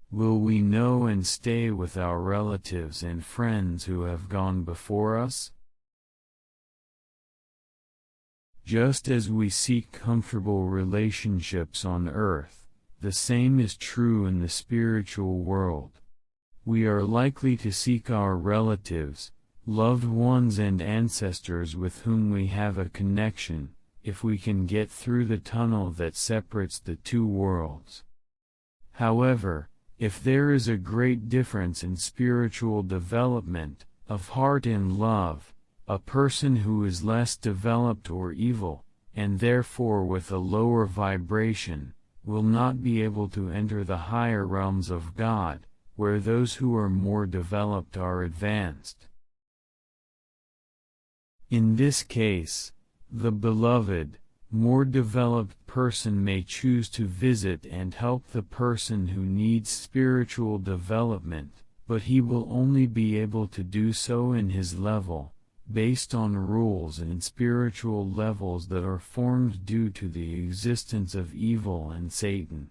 Will we know and stay with our relatives and friends who have gone before us? Just as we seek comfortable relationships on earth, the same is true in the spiritual world. We are likely to seek our relatives, loved ones and ancestors with whom we have a connection, if we can get through the tunnel that separates the two worlds. However, if there is a great difference in spiritual development, of heart and love, a person who is less developed or evil, and therefore with a lower vibration, will not be able to enter the higher realms of God, where those who are more developed are advanced. In this case, the beloved, more developed person may choose to visit and help the person who needs spiritual development, but he will only be able to do so in his level, based on rules and spiritual levels that are formed due to the existence of evil and Satan.